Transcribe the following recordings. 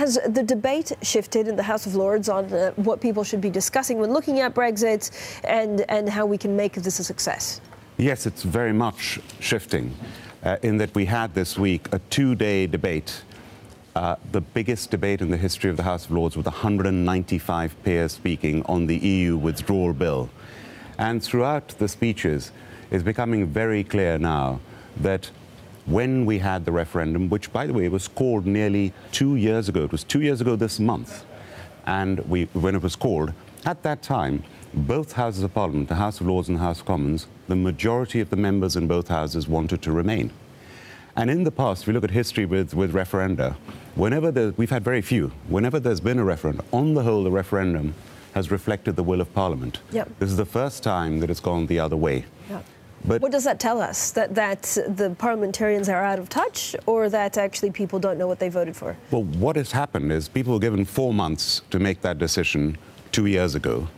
Has the debate shifted in the House of Lords on what people should be discussing when looking at Brexit and how we can make this a success? Yes, it's very much shifting in that we had this week a two-day debate, the biggest debate in the history of the House of Lords, with 195 peers speaking on the EU withdrawal bill. And throughout the speeches, it's becoming very clear now that when we had the referendum, which, by the way, was called nearly 2 years ago, it was 2 years ago this month, and when it was called, at that time, both Houses of Parliament, the House of Lords and the House of Commons, the majority of the members in both houses wanted to remain. And in the past, if we look at history with referenda, we've had very few. Whenever there's been a referendum, on the whole, the referendum has reflected the will of Parliament. Yep. This is the first time that it's gone the other way. Yep. But what does that tell us? That the parliamentarians are out of touch, or that actually people don't know what they voted for? Well, what has happened is people were given 4 months to make that decision 2 years ago.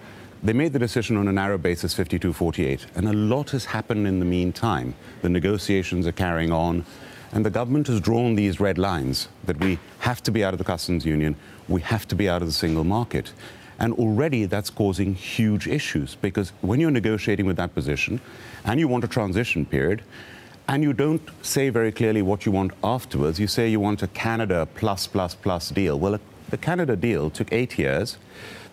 They made the decision on a narrow basis, 52-48, and a lot has happened in the meantime. The negotiations are carrying on, and the government has drawn these red lines that we have to be out of the customs union, we have to be out of the single market. And already that's causing huge issues, because when you're negotiating with that position and you want a transition period and you don't say very clearly what you want afterwards, you say you want a Canada plus deal. Well, the Canada deal took 8 years.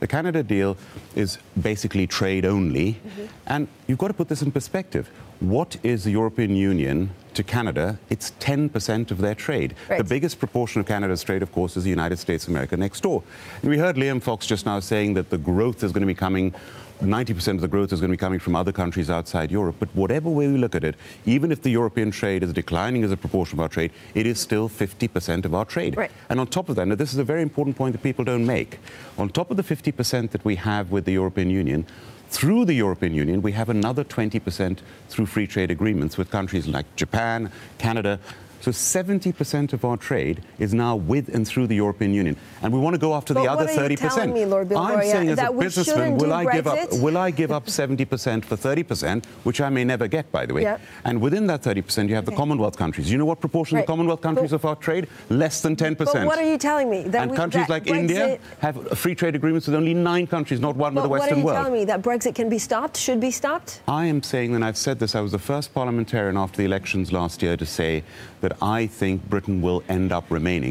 The Canada deal is basically trade only. And you've got to put this in perspective. What is the European Union to Canada? It's 10% of their trade. Right. The biggest proportion of Canada's trade, of course, is the United States of America next door. And we heard Liam Fox just now saying that the growth is going to be coming, 90% of the growth is going to be coming from other countries outside Europe. But whatever way we look at it, even if the European trade is declining as a proportion of our trade, it is still 50% of our trade. Right. And on top of that, now this is a very important point that people don't make, on top of the 50% that we have with the European Union, through the European Union, we have another 20% through free trade agreements with countries like Japan, Canada. So 70% of our trade is now with and through the European Union. And we want to go after the other 30%. What are you telling me, Lord Bilimoria? I'm saying as a that businessman, will I give up 70% for 30%, which I may never get, by the way. Yep. And within that 30%, you have the Commonwealth countries. You know what proportion of the Commonwealth countries of our trade? Less than 10%. But what are you telling me? And countries like India have free trade agreements with only 9 countries, not one with the Western world. What are you telling me? That Brexit can be stopped, should be stopped? I am saying, and I've said this, I was the first parliamentarian after the elections last year to say that I think Britain will end up remaining.